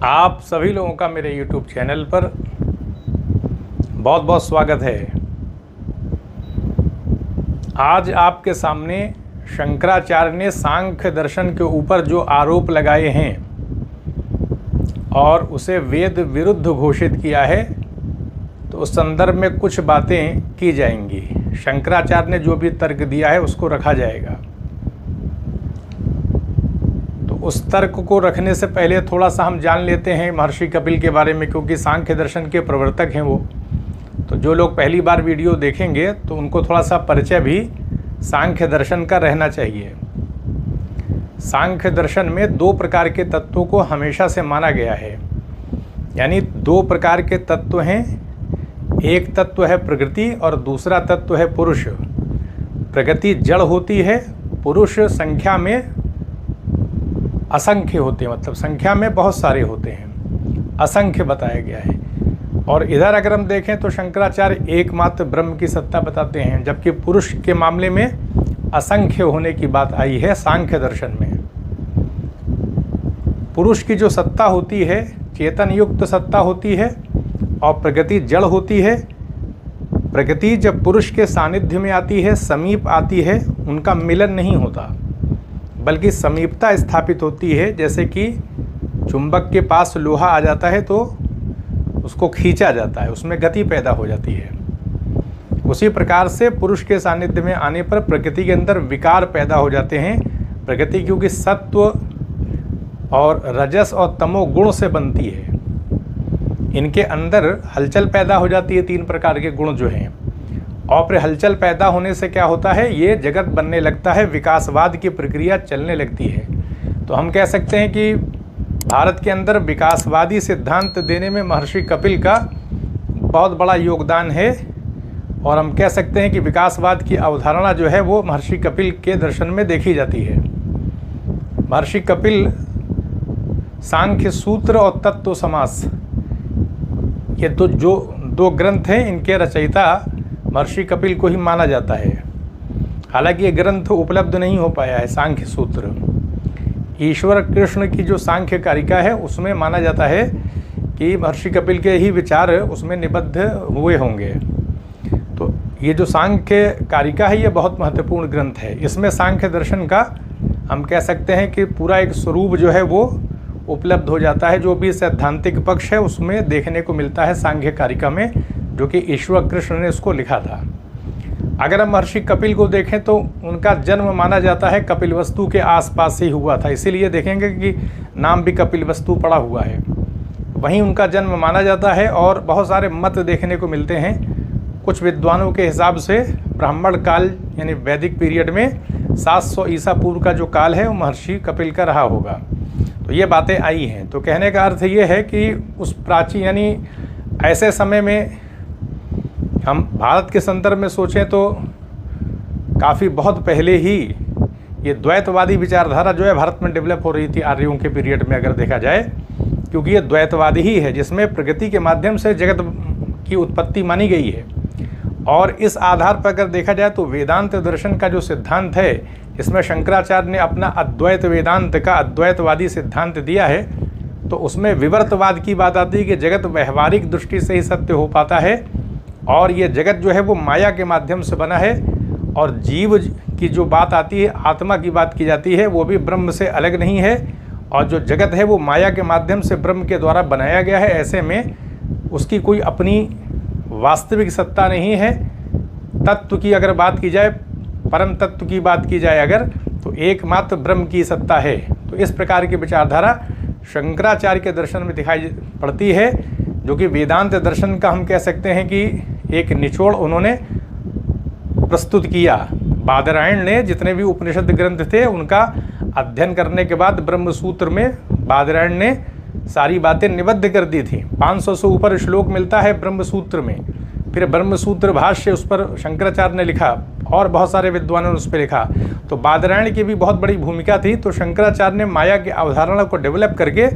आप सभी लोगों का मेरे YouTube चैनल पर बहुत बहुत स्वागत है। आज आपके सामने शंकराचार्य ने सांख्य दर्शन के ऊपर जो आरोप लगाए हैं और उसे वेद विरुद्ध घोषित किया है, तो उस संदर्भ में कुछ बातें की जाएंगी। शंकराचार्य ने जो भी तर्क दिया है उसको रखा जाएगा। उस तर्क को रखने से पहले थोड़ा सा हम जान लेते हैं महर्षि कपिल के बारे में, क्योंकि सांख्य दर्शन के प्रवर्तक हैं वो। तो जो लोग पहली बार वीडियो देखेंगे तो उनको थोड़ा सा परिचय भी सांख्य दर्शन का रहना चाहिए। सांख्य दर्शन में दो प्रकार के तत्वों को हमेशा से माना गया है, यानी दो प्रकार के तत्व हैं। एक तत्व है प्रकृति और दूसरा तत्व है पुरुष। प्रकृति जड़ होती है, पुरुष संख्या में असंख्य होते हैं, मतलब संख्या में बहुत सारे होते हैं, असंख्य बताया गया है। और इधर अगर हम देखें तो शंकराचार्य एकमात्र ब्रह्म की सत्ता बताते हैं, जबकि पुरुष के मामले में असंख्य होने की बात आई है सांख्य दर्शन में। पुरुष की जो सत्ता होती है चेतन युक्त सत्ता होती है और प्रकृति जड़ होती है। प्रकृति जब पुरुष के सानिध्य में आती है, समीप आती है, उनका मिलन नहीं होता बल्कि समीपता स्थापित होती है। जैसे कि चुंबक के पास लोहा आ जाता है तो उसको खींचा जाता है, उसमें गति पैदा हो जाती है। उसी प्रकार से पुरुष के सानिध्य में आने पर प्रकृति के अंदर विकार पैदा हो जाते हैं। प्रकृति क्योंकि सत्व और रजस और तमो गुण से बनती है, इनके अंदर हलचल पैदा हो जाती है। तीन प्रकार के गुण जो हैं, और फिर हलचल पैदा होने से क्या होता है, ये जगत बनने लगता है, विकासवाद की प्रक्रिया चलने लगती है। तो हम कह सकते हैं कि भारत के अंदर विकासवादी सिद्धांत देने में महर्षि कपिल का बहुत बड़ा योगदान है। और हम कह सकते हैं कि विकासवाद की अवधारणा जो है वो महर्षि कपिल के दर्शन में देखी जाती है। महर्षि कपिल सांख्य सूत्र और तत्व समास, ये तो जो दो ग्रंथ हैं, इनके रचयिता महर्षि कपिल को ही माना जाता है। हालांकि ये ग्रंथ उपलब्ध नहीं हो पाया है। सांख्य सूत्र ईश्वर कृष्ण की जो सांख्य कारिका है उसमें माना जाता है कि महर्षि कपिल के ही विचार उसमें निबद्ध हुए होंगे। तो ये जो सांख्य कारिका है ये बहुत महत्वपूर्ण ग्रंथ है। इसमें सांख्य दर्शन का हम कह सकते हैं कि पूरा एक स्वरूप जो है वो उपलब्ध हो जाता है। जो भी सैद्धांतिक पक्ष है उसमें देखने को मिलता है सांख्य कारिका में, जो कि ईश्वर कृष्ण ने उसको लिखा था। अगर हम महर्षि कपिल को देखें तो उनका जन्म माना जाता है कपिलवस्तु के आसपास ही हुआ था, इसीलिए देखेंगे कि नाम भी कपिलवस्तु पड़ा हुआ है, वहीं उनका जन्म माना जाता है। और बहुत सारे मत देखने को मिलते हैं। कुछ विद्वानों के हिसाब से ब्राह्मण काल यानी वैदिक पीरियड में 700 ईसा पूर्व का जो काल है वो महर्षि कपिल का रहा होगा। तो ये बातें आई हैं। तो कहने का अर्थ ये है कि उस प्राचीन यानी ऐसे समय में हम भारत के संदर्भ में सोचें तो काफ़ी बहुत पहले ही ये द्वैतवादी विचारधारा जो है भारत में डेवलप हो रही थी आर्यों के पीरियड में, अगर देखा जाए, क्योंकि ये द्वैतवादी ही है जिसमें प्रकृति के माध्यम से जगत की उत्पत्ति मानी गई है। और इस आधार पर अगर देखा जाए तो वेदांत दर्शन का जो सिद्धांत है, इसमें शंकराचार्य ने अपना अद्वैत वेदांत का अद्वैतवादी सिद्धांत दिया है। तो उसमें विवर्तवाद की बात आती है कि जगत व्यवहारिक दृष्टि से ही सत्य हो पाता है और ये जगत जो है वो माया के माध्यम से बना है। और जीव की जो बात आती है, आत्मा की बात की जाती है, वो भी ब्रह्म से अलग नहीं है। और जो जगत है वो माया के माध्यम से ब्रह्म के द्वारा बनाया गया है। ऐसे में उसकी कोई अपनी वास्तविक सत्ता नहीं है। तत्व की अगर बात की जाए, परम तत्व की बात की जाए अगर, तो एकमात्र ब्रह्म की सत्ता है। तो इस प्रकार की विचारधारा शंकराचार्य के दर्शन में दिखाई पड़ती है, जो कि वेदांत दर्शन का हम कह सकते हैं कि एक निचोड़ उन्होंने प्रस्तुत किया। बादरायण ने जितने भी उपनिषद ग्रंथ थे उनका अध्ययन करने के बाद ब्रह्म सूत्र में बादरायण ने सारी बातें निबद्ध कर दी थी। 500 से ऊपर श्लोक मिलता है ब्रह्म सूत्र में। फिर ब्रह्म सूत्र भाष्य उस पर शंकराचार्य ने लिखा और बहुत सारे विद्वानों ने उस पर लिखा। तो बादरायण की भी बहुत बड़ी भूमिका थी। तो शंकराचार्य ने माया की अवधारणा को डेवलप करके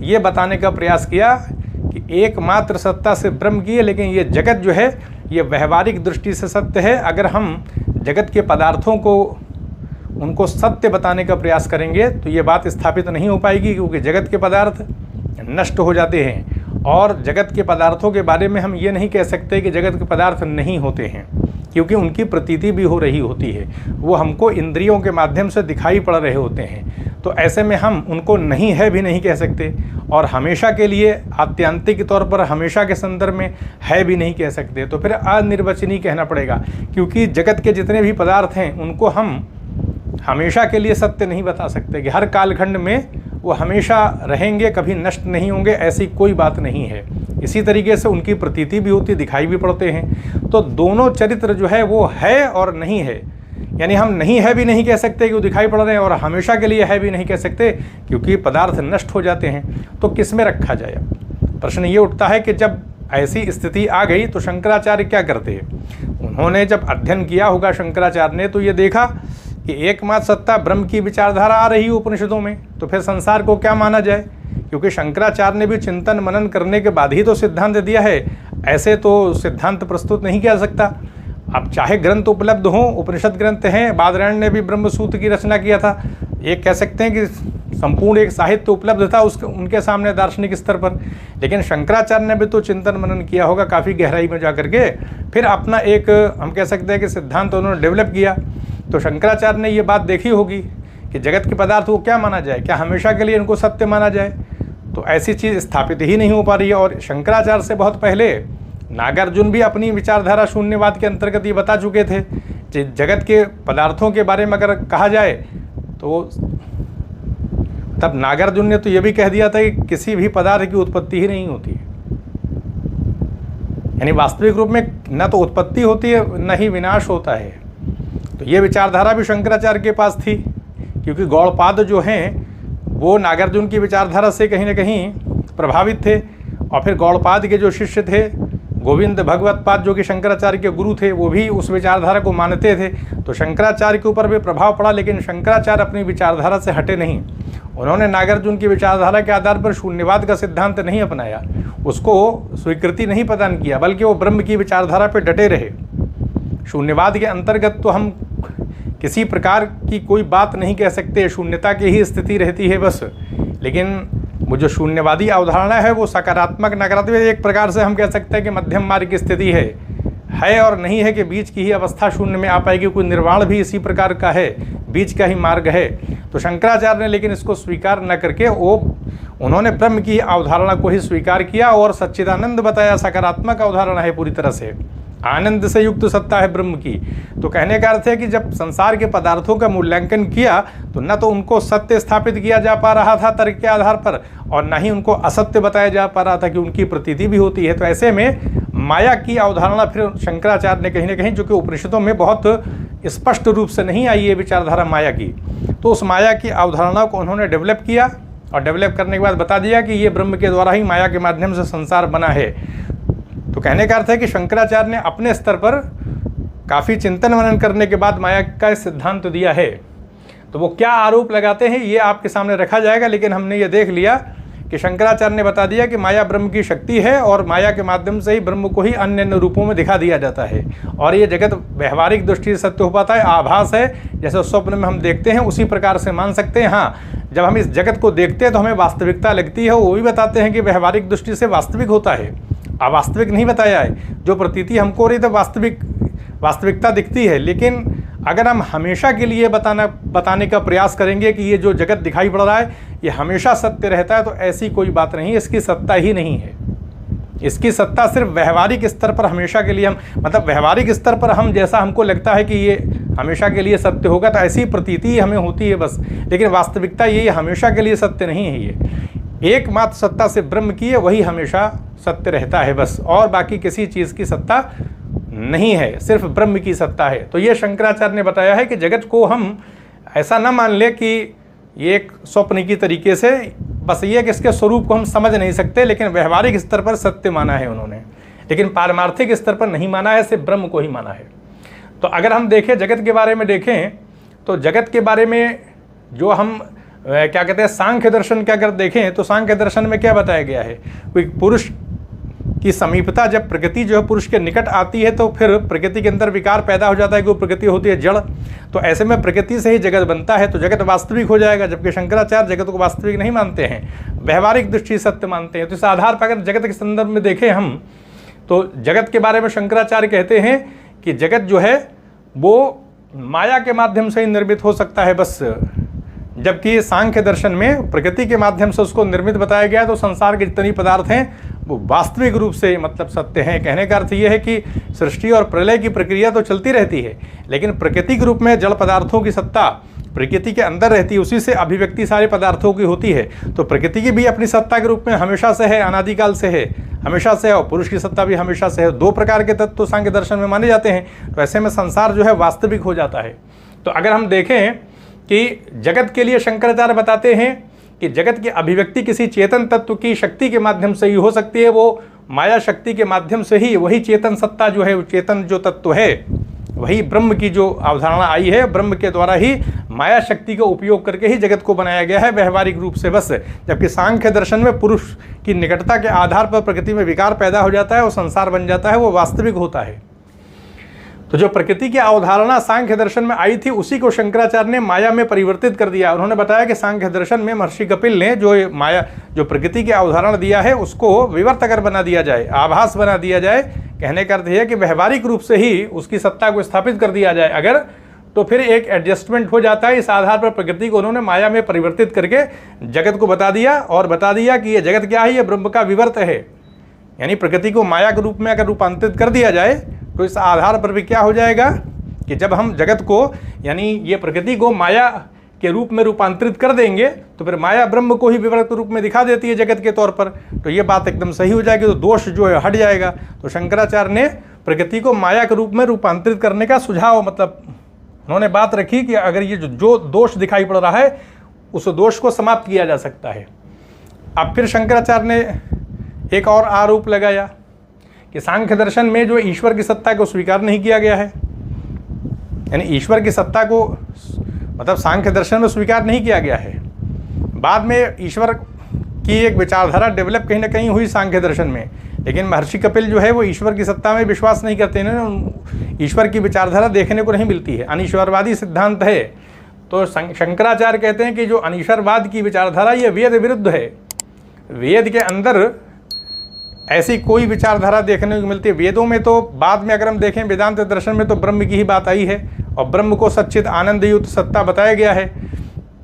ये बताने का प्रयास किया कि एकमात्र सत्ता से ब्रह्म की है, लेकिन ये जगत जो है ये व्यवहारिक दृष्टि से सत्य है। अगर हम जगत के पदार्थों को उनको सत्य बताने का प्रयास करेंगे तो ये बात स्थापित नहीं हो पाएगी, क्योंकि जगत के पदार्थ नष्ट हो जाते हैं। और जगत के पदार्थों के बारे में हम ये नहीं कह सकते कि जगत के पदार्थ नहीं होते हैं, क्योंकि उनकी प्रतीति भी हो रही होती है, वो हमको इंद्रियों के माध्यम से दिखाई पड़ रहे होते हैं। तो ऐसे में हम उनको नहीं है भी नहीं कह सकते, और हमेशा के लिए आत्यांतिक तौर पर हमेशा के संदर्भ में है भी नहीं कह सकते। तो फिर अनिर्वचनीय कहना पड़ेगा, क्योंकि जगत के जितने भी पदार्थ हैं उनको हम हमेशा के लिए सत्य नहीं बता सकते कि हर कालखंड में वो हमेशा रहेंगे, कभी नष्ट नहीं होंगे, ऐसी कोई बात नहीं है। इसी तरीके से उनकी प्रतीति भी होती, दिखाई भी पड़ते हैं। तो दोनों चरित्र जो है वो है और नहीं है, यानी हम नहीं है भी नहीं कह सकते कि वो दिखाई पड़ रहे हैं, और हमेशा के लिए है भी नहीं कह सकते क्योंकि पदार्थ नष्ट हो जाते हैं। तो किस में रखा जाए? प्रश्न ये उठता है कि जब ऐसी स्थिति आ गई तो शंकराचार्य क्या करते हैं? उन्होंने जब अध्ययन किया होगा शंकराचार्य ने, तो ये देखा कि एकमात्र सत्ता ब्रह्म की विचारधारा आ रही है उपनिषदों में, तो फिर संसार को क्या माना जाए? क्योंकि शंकराचार्य ने भी चिंतन मनन करने के बाद ही तो सिद्धांत दिया है, ऐसे तो सिद्धांत प्रस्तुत नहीं किया सकता। अब चाहे ग्रंथ उपलब्ध हों, उपनिषद ग्रंथ हैं, बादरायण ने भी ब्रह्मसूत्र की रचना किया था, ये कह सकते हैं कि संपूर्ण एक साहित्य उपलब्ध था उनके सामने दार्शनिक स्तर पर, लेकिन शंकराचार्य ने भी तो चिंतन मनन किया होगा काफ़ी गहराई में जा करके, फिर अपना एक हम कह सकते हैं कि सिद्धांत उन्होंने डेवलप किया। तो शंकराचार्य ने ये बात देखी होगी कि जगत के पदार्थ को क्या माना जाए, क्या हमेशा के लिए इनको सत्य माना जाए? तो ऐसी चीज़ स्थापित ही नहीं हो पा रही है। और शंकराचार्य से बहुत पहले नागार्जुन भी अपनी विचारधारा शून्यवाद के अंतर्गत ये बता चुके थे कि जगत के पदार्थों के बारे में अगर कहा जाए तो तब नागार्जुन ने तो ये भी कह दिया था कि किसी भी पदार्थ की उत्पत्ति ही नहीं होती है, यानी वास्तविक रूप में न तो उत्पत्ति होती है न ही विनाश होता है। तो ये विचारधारा भी शंकराचार्य के पास थी, क्योंकि गौड़पाद जो हैं वो नागार्जुन की विचारधारा से कहीं ना कहीं प्रभावित थे, और फिर गौड़पाद के जो शिष्य थे गोविंद भगवतपाद जो कि शंकराचार्य के गुरु थे, वो भी उस विचारधारा को मानते थे। तो शंकराचार्य के ऊपर भी प्रभाव पड़ा, लेकिन शंकराचार्य अपनी विचारधारा से हटे नहीं। उन्होंने नागार्जुन की विचारधारा के आधार पर शून्यवाद का सिद्धांत नहीं अपनाया, उसको स्वीकृति नहीं प्रदान किया, बल्कि वो ब्रह्म की विचारधारा पर डटे रहे। शून्यवाद के अंतर्गत तो हम किसी प्रकार की कोई बात नहीं कह सकते, शून्यता की ही स्थिति रहती है बस। लेकिन वो जो शून्यवादी अवधारणा है वो सकारात्मक नकारात्मक एक प्रकार से हम कह सकते हैं कि मध्यम मार्ग की स्थिति है और नहीं है कि बीच की ही अवस्था शून्य में आ पाएगी। कोई निर्वाण भी इसी प्रकार का है, बीच का ही मार्ग है। तो शंकराचार्य ने लेकिन इसको स्वीकार न करके उन्होंने ब्रह्म की अवधारणा को ही स्वीकार किया और सच्चिदानंद बताया, सकारात्मक अवधारणा है, पूरी तरह से आनंद से युक्त सत्ता है ब्रह्म की। तो कहने का अर्थ है कि जब संसार के पदार्थों का मूल्यांकन किया तो न तो उनको सत्य स्थापित किया जा पा रहा था तर्क के आधार पर, और न ही उनको असत्य बताया जा पा रहा था कि उनकी प्रतीति भी होती है। तो ऐसे में माया की अवधारणा फिर शंकराचार्य ने कहीं ना कहीं, जो कि उपनिषदों में बहुत स्पष्ट रूप से नहीं आई है विचारधारा माया की, तो उस माया की अवधारणा को उन्होंने डेवलप किया, और डेवलप करने के बाद बता दिया कि ये ब्रह्म के द्वारा ही, माया के माध्यम से संसार बना है। तो कहने का अर्थ है कि शंकराचार्य ने अपने स्तर पर काफ़ी चिंतन मनन करने के बाद माया का सिद्धांत दिया है। तो वो क्या आरोप लगाते हैं ये आपके सामने रखा जाएगा, लेकिन हमने ये देख लिया कि शंकराचार्य ने बता दिया कि माया ब्रह्म की शक्ति है, और माया के माध्यम से ही ब्रह्म को ही अन्य अन्य रूपों में दिखा दिया जाता है, और ये जगत व्यवहारिक दृष्टि से सत्य हो पाता है, आभास है, जैसे स्वप्न में हम देखते हैं उसी प्रकार से मान सकते हैं। हाँ, जब हम इस जगत को देखते हैं तो हमें वास्तविकता लगती है, वो भी बताते हैं कि व्यवहारिक दृष्टि से वास्तविक होता है, अवास्तविक नहीं बताया है। जो प्रतीति हमको हो रही तो वास्तविकता दिखती है, लेकिन अगर हम हमेशा के लिए बताने का प्रयास करेंगे कि ये जो जगत दिखाई पड़ रहा है ये हमेशा सत्य रहता है, तो ऐसी कोई बात नहीं है, इसकी सत्ता ही नहीं है। इसकी सत्ता सिर्फ व्यवहारिक स्तर पर हमेशा के लिए, हम मतलब व्यवहारिक स्तर पर हम जैसा हमको लगता है कि ये हमेशा के लिए सत्य होगा, तो ऐसी प्रतीति हमें होती है बस, लेकिन वास्तविकता ये हमेशा के लिए सत्य नहीं है। ये एकमात्र सत्ता से ब्रह्म की है, वही हमेशा सत्य रहता है बस, और बाकी किसी चीज़ की सत्ता नहीं है, सिर्फ ब्रह्म की सत्ता है। तो ये शंकराचार्य ने बताया है कि जगत को हम ऐसा न मान ले कि ये एक स्वप्न की तरीके से, बस ये कि इसके स्वरूप को हम समझ नहीं सकते, लेकिन व्यवहारिक स्तर पर सत्य माना है उन्होंने, लेकिन पारमार्थिक स्तर पर नहीं माना है, सिर्फ ब्रह्म को ही माना है। तो अगर हम देखें जगत के बारे में देखें तो जगत के बारे में जो हम क्या कहते हैं सांख्य दर्शन के अगर देखें तो सांख्य दर्शन में क्या बताया गया है, कोई पुरुष कि समीपता, जब प्रकृति जो है पुरुष के निकट आती है तो फिर प्रकृति के अंदर विकार पैदा हो जाता है कि वो प्रकृति होती है जड़। तो ऐसे में प्रकृति से ही जगत बनता है तो जगत वास्तविक हो जाएगा, जबकि शंकराचार्य जगत को वास्तविक नहीं मानते हैं, व्यवहारिक दृष्टि सत्य मानते हैं। तो इस आधार पर अगर जगत के संदर्भ में देखें हम, तो जगत के बारे में शंकराचार्य कहते हैं कि जगत जो है वो माया के माध्यम से ही निर्मित हो सकता है बस, जबकि सांख्य दर्शन में प्रकृति के माध्यम से उसको निर्मित बताया गया है। तो संसार के जितने पदार्थ हैं वो वास्तविक रूप से मतलब सत्य हैं। कहने का अर्थ ये है कि सृष्टि और प्रलय की प्रक्रिया तो चलती रहती है, लेकिन प्रकृति के रूप में जड़ पदार्थों की सत्ता प्रकृति के अंदर रहती है, उसी से अभिव्यक्ति सारे पदार्थों की होती है। तो प्रकृति की भी अपनी सत्ता के रूप में हमेशा से है, अनादिकाल से है, हमेशा से है, और पुरुष की सत्ता भी हमेशा से है। दो प्रकार के तत्व तो सांख्य दर्शन में माने जाते हैं। तो ऐसे में संसार जो है वास्तविक हो जाता है। तो अगर हम देखें कि जगत के लिए शंकराचार्य बताते हैं कि जगत की अभिव्यक्ति किसी चेतन तत्व की शक्ति के माध्यम से ही हो सकती है, वो माया शक्ति के माध्यम से ही वही चेतन सत्ता जो है, चेतन जो तत्व है, वही ब्रह्म की जो अवधारणा आई है, ब्रह्म के द्वारा ही माया शक्ति का उपयोग करके ही जगत को बनाया गया है व्यवहारिक रूप से बस। जबकि सांख्य दर्शन में पुरुष की निकटता के आधार पर प्रकृति में विकार पैदा हो जाता है और संसार बन जाता है, वो वास्तविक होता है। तो जो प्रकृति की अवधारणा सांख्य दर्शन में आई थी उसी को शंकराचार्य ने माया में परिवर्तित कर दिया। उन्होंने बताया कि सांख्य दर्शन में महर्षि कपिल ने जो माया, जो प्रकृति की अवधारणा दिया है, उसको विवर्त अगर बना दिया जाए, आभास बना दिया जाए, कहने का अर्थ है कि व्यवहारिक रूप से ही उसकी सत्ता को स्थापित कर दिया जाए अगर, तो फिर एक एडजस्टमेंट हो जाता है। इस आधार पर प्रकृति को उन्होंने माया में परिवर्तित करके जगत को बता दिया और बता दिया कि ये जगत क्या है, ये ब्रह्म का विवर्त है। यानी प्रकृति को माया के रूप में अगर रूपांतरित कर दिया जाए तो इस आधार पर भी क्या हो जाएगा कि जब हम जगत को, यानी ये प्रकृति को माया के रूप में रूपांतरित कर देंगे तो फिर माया ब्रह्म को ही विवर्त रूप में दिखा देती है जगत के तौर पर। तो ये बात एकदम सही हो जाएगी, तो दोष जो है हट जाएगा। तो शंकराचार्य ने प्रकृति को माया के रूप में रूपांतरित करने का सुझाव, मतलब उन्होंने बात रखी कि अगर ये जो दोष दिखाई पड़ रहा है उस दोष को समाप्त किया जा सकता है। अब फिर शंकराचार्य ने एक और आरोप लगाया कि सांख्य दर्शन में जो ईश्वर की सत्ता को स्वीकार नहीं किया गया है, यानी ईश्वर की सत्ता को मतलब सांख्य दर्शन में स्वीकार नहीं किया गया है। बाद में ईश्वर की एक विचारधारा डेवलप कहीं ना कहीं हुई सांख्य दर्शन में, लेकिन महर्षि कपिल जो है वो ईश्वर की सत्ता में विश्वास नहीं करते हैं, ईश्वर की विचारधारा देखने को नहीं मिलती है, अनीश्वरवादी सिद्धांत है। तो शंकराचार्य कहते हैं कि जो अनीश्वरवाद की विचारधारा ये वेद विरुद्ध है। वेद के अंदर ऐसी कोई विचारधारा देखने को मिलती है। वेदों में तो बाद में अगर हम देखें वेदांत दर्शन में तो ब्रह्म की ही बात आई है और ब्रह्म को सच्चित आनंद युक्त सत्ता बताया गया है।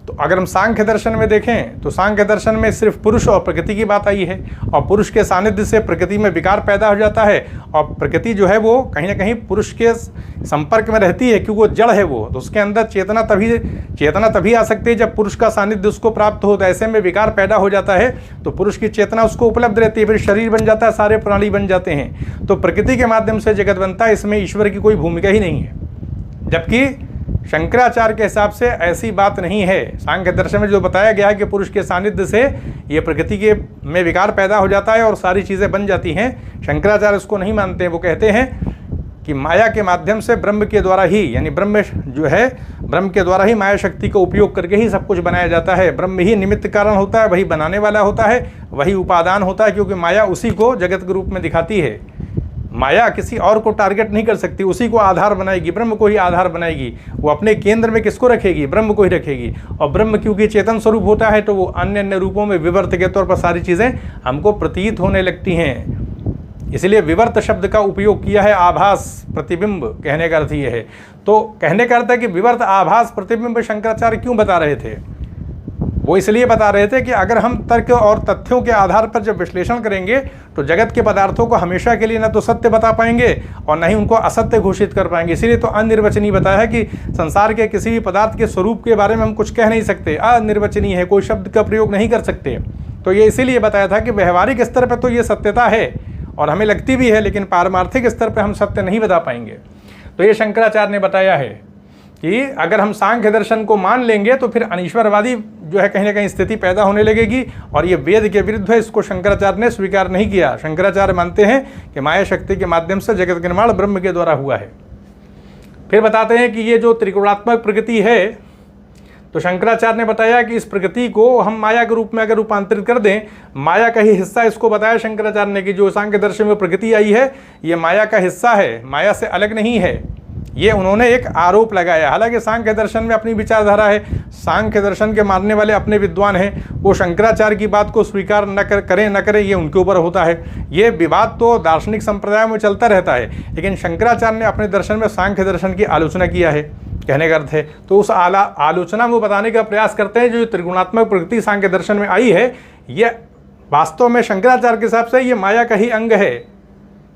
तो अगर हम सांख्य दर्शन में देखें तो सांख्य दर्शन में सिर्फ पुरुष और प्रकृति की बात आई है और पुरुष के सानिध्य से प्रकृति में विकार पैदा हो जाता है और प्रकृति जो है वो कहीं ना कहीं पुरुष के संपर्क में रहती है क्योंकि वो जड़ है वो, तो उसके अंदर चेतना तभी आ सकती है जब पुरुष का सानिध्य उसको प्राप्त हो। तो ऐसे में विकार पैदा हो जाता है तो पुरुष की चेतना उसको उपलब्ध रहती है, फिर शरीर बन जाता है, सारे प्राणी बन जाते हैं। तो प्रकृति के माध्यम से जगत बनता है, इसमें ईश्वर की कोई भूमिका ही नहीं है। जबकि शंकराचार्य के हिसाब से ऐसी बात नहीं है। सांख्य दर्शन में जो बताया गया है कि पुरुष के सानिध्य से ये प्रकृति के में विकार पैदा हो जाता है और सारी चीज़ें बन जाती हैं, शंकराचार्य उसको नहीं मानते हैं। वो कहते हैं कि माया के माध्यम से ब्रह्म के द्वारा ही, यानी ब्रह्म जो है ब्रह्म के द्वारा ही माया शक्ति का उपयोग करके ही सब कुछ बनाया जाता है। ब्रह्म ही निमित्त कारण होता है, वही बनाने वाला होता है, वही उपादान होता है, क्योंकि माया उसी को जगत के रूप में दिखाती है। माया किसी और को टारगेट नहीं कर सकती, उसी को आधार बनाएगी, ब्रह्म को ही आधार बनाएगी। वो अपने केंद्र में किसको रखेगी? ब्रह्म को ही रखेगी। और ब्रह्म क्योंकि चेतन स्वरूप होता है तो वो अन्य अन्य रूपों में विवर्त के तौर पर सारी चीज़ें हमको प्रतीत होने लगती हैं। इसलिए विवर्त शब्द का उपयोग किया है, आभास प्रतिबिंब कहने का अर्थ ये है। तो कहने का अर्थ है कि विवर्त आभास प्रतिबिंब शंकराचार्य क्यों बता रहे थे? वो इसलिए बता रहे थे कि अगर हम तर्क और तथ्यों के आधार पर जब विश्लेषण करेंगे तो जगत के पदार्थों को हमेशा के लिए न तो सत्य बता पाएंगे और न ही उनको असत्य घोषित कर पाएंगे। इसीलिए तो अनिर्वचनीय बताया है कि संसार के किसी भी पदार्थ के स्वरूप के बारे में हम कुछ कह नहीं सकते, अनिर्वचनीय है, कोई शब्द का प्रयोग नहीं कर सकते। तो ये इसीलिए बताया था कि व्यवहारिक स्तर पर तो ये सत्यता है और हमें लगती भी है, लेकिन पारमार्थिक स्तर पर हम सत्य नहीं बता पाएंगे। तो ये शंकराचार्य ने बताया है कि अगर हम सांख्य दर्शन को मान लेंगे तो फिर अनीश्वरवादी जो है कहीं ना कहीं स्थिति पैदा होने लगेगी और ये वेद के विरुद्ध है। इसको शंकराचार्य ने स्वीकार नहीं किया। शंकराचार्य मानते हैं कि माया शक्ति के माध्यम से जगत का निर्माण ब्रह्म के द्वारा हुआ है। फिर बताते हैं कि ये जो त्रिकोणात्मक प्रकृति है, तो शंकराचार्य ने बताया कि इस प्रकृति को हम माया के रूप में अगर रूपांतरित कर दें, माया का ही हिस्सा इसको बताया शंकराचार्य ने कि जो सांख्य दर्शन में प्रकृति आई है ये माया का हिस्सा है, माया से अलग नहीं है। ये उन्होंने एक आरोप लगाया। हालांकि सांख्य दर्शन में अपनी विचारधारा है, सांख्य दर्शन के मानने वाले अपने विद्वान हैं, वो शंकराचार्य की बात को स्वीकार करें न करें ये उनके ऊपर होता है। ये विवाद तो दार्शनिक संप्रदाय में चलता रहता है, लेकिन शंकराचार्य ने अपने दर्शन में सांख्य दर्शन की आलोचना किया है, कहने का अर्थ है। तो उस आलोचना में बताने का प्रयास करते हैं जो त्रिगुणात्मक प्रकृति सांख्य दर्शन में आई है, ये वास्तव में शंकराचार्य के हिसाब से ये माया का ही अंग है।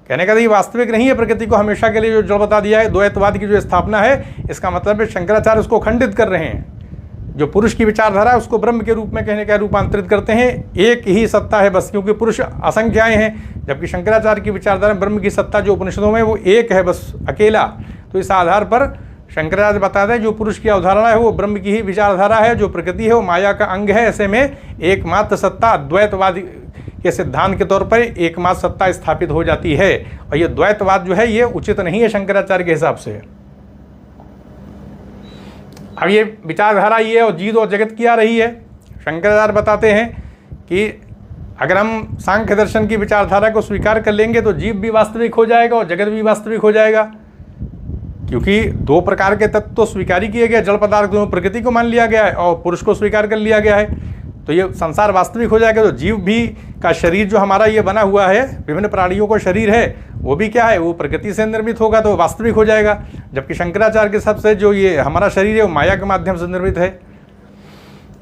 कहने का ये वास्तविक नहीं है, प्रकृति को हमेशा के लिए जो जड़ बता दिया है, द्वैतवाद की जो स्थापना है, इसका मतलब है शंकराचार्य उसको खंडित कर रहे हैं। जो पुरुष की विचारधारा है उसको ब्रह्म के रूप में कहने का रूपांतरित करते हैं, एक ही सत्ता है बस, क्योंकि पुरुष असंख्याएं हैं, जबकि शंकराचार्य की विचारधारा ब्रह्म की सत्ता जो उपनिषदों में वो एक है बस, अकेला। तो इस आधार पर शंकराचार्य बताते हैं जो पुरुष की अवधारणा है वो ब्रह्म की ही विचारधारा है, जो प्रकृति है वो माया का अंग है। ऐसे में एकमात्र सत्ता अद्वैतवाद के सिद्धांत के तौर पर एकमात्र सत्ता स्थापित हो जाती है, और ये द्वैतवाद जो है ये उचित नहीं है शंकराचार्य के हिसाब से। अब ये विचारधारा ये और जीव और जगत की आ रही है। शंकराचार्य बताते हैं कि अगर हम सांख्य दर्शन की विचारधारा को स्वीकार कर लेंगे तो जीव भी वास्तविक हो जाएगा और जगत भी वास्तविक हो जाएगा, क्योंकि दो प्रकार के तत्व तो स्वीकार ही किए गए, जड़ पदार्थ दोनों प्रकृति को मान लिया गया है और पुरुष को स्वीकार कर लिया गया है, तो ये संसार वास्तविक हो जाएगा। तो जीव भी का शरीर जो हमारा ये बना हुआ है, विभिन्न प्राणियों का शरीर है, वो भी क्या है, वो प्रकृति से निर्मित होगा तो वास्तविक हो जाएगा। जबकि शंकराचार्य के हिसाब से जो ये हमारा शरीर है वो माया के माध्यम से निर्मित है।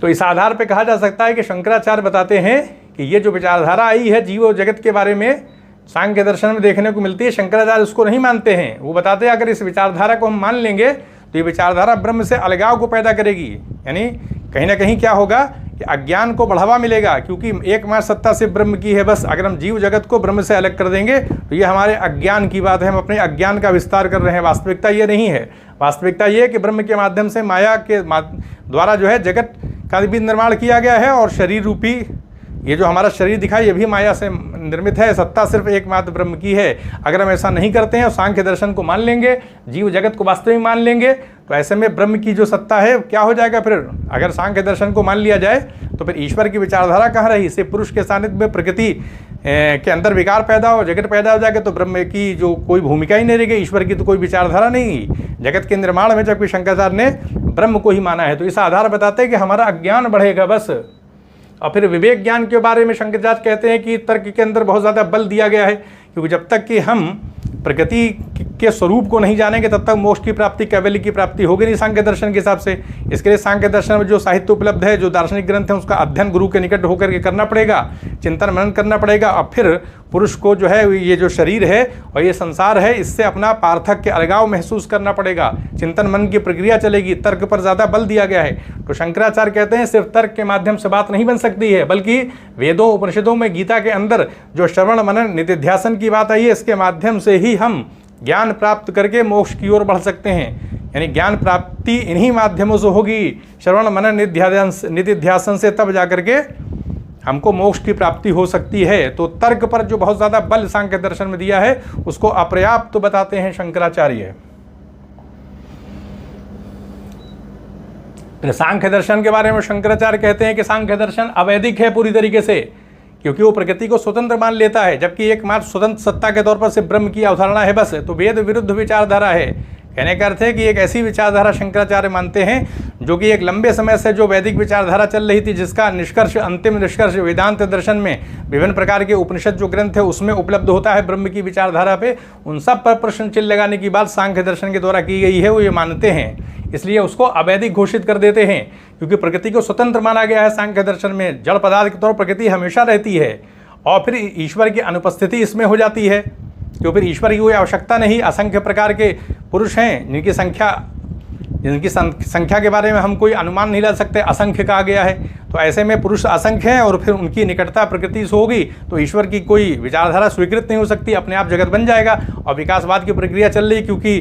तो इस आधार पर कहा जा सकता है कि शंकराचार्य बताते हैं कि ये जो विचारधारा आई है जीव और जगत के बारे में सांख्य दर्शन में देखने को मिलती है, शंकराचार्य उसको नहीं मानते हैं। वो बताते हैं अगर इस विचारधारा को हम मान लेंगे तो ये विचारधारा ब्रह्म से अलगाव को पैदा करेगी, यानी कहीं ना कहीं क्या होगा कि अज्ञान को बढ़ावा मिलेगा, क्योंकि एकमात्र सत्ता से ब्रह्म की है बस। अगर हम जीव जगत को ब्रह्म से अलग कर देंगे तो ये हमारे अज्ञान की बात है, हम अपने अज्ञान का विस्तार कर रहे हैं। वास्तविकता ये नहीं है, वास्तविकता ये है कि ब्रह्म के माध्यम से माया के द्वारा जो है जगत का भी निर्माण किया गया है, और शरीर रूपी ये जो हमारा शरीर दिखाई ये भी माया से निर्मित है, सत्ता सिर्फ एकमात्र ब्रह्म की है। अगर हम ऐसा नहीं करते हैं और सांख्य दर्शन को मान लेंगे, जीव जगत को वास्तविक मान लेंगे, तो ऐसे में ब्रह्म की जो सत्ता है क्या हो जाएगा फिर। अगर सांख्य दर्शन को मान लिया जाए तो फिर ईश्वर की विचारधारा कहाँ रही। सिर्फ पुरुष के सानिध्य में प्रकृति के अंदर विकार पैदा हो, जगत पैदा हो जाएगा, तो ब्रह्म की जो कोई भूमिका ही नहीं रहेगी, ईश्वर की तो कोई विचारधारा नहीं जगत के निर्माण में, जबकि शंकराचार्य ने ब्रह्म को ही माना है। तो इस आधार बताते हैं कि हमारा अज्ञान बढ़ेगा बस। और फिर विवेक ज्ञान के बारे में शंकराचार्य कहते हैं कि तर्क के अंदर बहुत ज़्यादा बल दिया गया है, क्योंकि जब तक कि हम प्रकृति के स्वरूप को नहीं जानेंगे तब तक मोक्ष की प्राप्ति, कैवल्य की प्राप्ति होगी नहीं सांख्य दर्शन के हिसाब से। इसके लिए सांख्य दर्शन में जो साहित्य उपलब्ध है, जो दार्शनिक ग्रंथ है, उसका अध्ययन गुरु के निकट होकर के करना पड़ेगा, चिंतन मनन करना पड़ेगा। और फिर पुरुष को जो है ये जो शरीर है और ये संसार है, इससे अपना पार्थक्य अलगाव महसूस करना पड़ेगा, चिंतन मनन की प्रक्रिया चलेगी, तर्क पर ज़्यादा बल दिया गया है। तो शंकराचार्य कहते हैं सिर्फ तर्क के माध्यम से बात नहीं बन सकती है, बल्कि वेदों उपनिषदों में, गीता के अंदर जो श्रवण मनन निधिध्यासन की बात आई है, इसके माध्यम से ही हम ज्ञान प्राप्त करके मोक्ष की ओर बढ़ सकते हैं। यानी ज्ञान प्राप्ति इन्हीं माध्यमों से होगी, श्रवण मनन निधिध्यासन से, तब जाकर के हमको मोक्ष की प्राप्ति हो सकती है। तो तर्क पर जो बहुत ज़्यादा बल सांख्य दर्शन में दिया है उसको अपर्याप्त तो बताते हैं शंकराचार्य। फिर सांख्य दर्शन के बारे में शंकराचार्य कहते हैं कि सांख्य दर्शन अवैधिक है पूरी तरीके से, क्योंकि वो प्रकृति को स्वतंत्र मान लेता है, जबकि एकमात्र स्वतंत्र सत्ता के तौर पर सिर्फ ब्रह्म की अवधारणा है बस। तो वेद विरुद्ध विचारधारा है। कहने का अर्थ है कि एक ऐसी विचारधारा शंकराचार्य मानते हैं जो कि एक लंबे समय से जो वैदिक विचारधारा चल रही थी, जिसका निष्कर्ष, अंतिम निष्कर्ष वेदांत दर्शन में विभिन्न प्रकार के उपनिषद जो ग्रंथ है उसमें उपलब्ध होता है ब्रह्म की विचारधारा पे, उन सब पर प्रश्न चिन्ह लगाने की बात सांख्य दर्शन के द्वारा की गई है, वो ये मानते हैं। इसलिए उसको अवैधिक घोषित कर देते हैं, क्योंकि प्रकृति को स्वतंत्र माना गया है सांख्य दर्शन में। जड़ पदार्थ के तौर पर प्रकृति हमेशा रहती है, और फिर ईश्वर की अनुपस्थिति इसमें हो जाती है, तो फिर ईश्वर की कोई आवश्यकता नहीं। असंख्य प्रकार के पुरुष हैं जिनकी संख्या के बारे में हम कोई अनुमान नहीं लगा सकते, असंख्य कहा गया है। तो ऐसे में पुरुष असंख्य हैं और फिर उनकी निकटता प्रकृति से होगी, तो ईश्वर की कोई विचारधारा स्वीकृत नहीं हो सकती, अपने आप जगत बन जाएगा। और विकासवाद की प्रक्रिया चल रही है, क्योंकि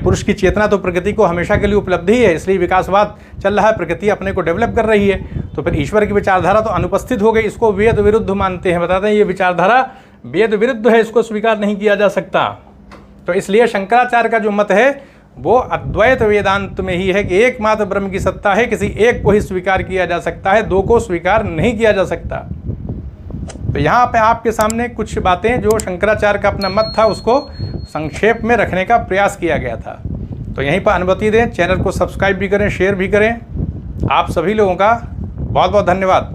पुरुष की चेतना तो प्रकृति को हमेशा के लिए उपलब्ध ही है, इसलिए विकासवाद चल रहा है, प्रकृति अपने को डेवलप कर रही है। तो फिर ईश्वर की विचारधारा तो अनुपस्थित हो गई, इसको वेद विरुद्ध मानते हैं। बताते हैं ये विचारधारा वेद विरुद्ध है, इसको स्वीकार नहीं किया जा सकता। तो इसलिए शंकराचार्य का जो मत है वो अद्वैत वेदांत में ही है कि एकमात्र ब्रह्म की सत्ता है, किसी एक को ही स्वीकार किया जा सकता है, दो को स्वीकार नहीं किया जा सकता। तो यहाँ पे आपके सामने कुछ बातें जो शंकराचार्य का अपना मत था उसको संक्षेप में रखने का प्रयास किया गया था। तो यहीं पर अनुमति दें, चैनल को सब्सक्राइब भी करें, शेयर भी करें। आप सभी लोगों का बहुत बहुत धन्यवाद।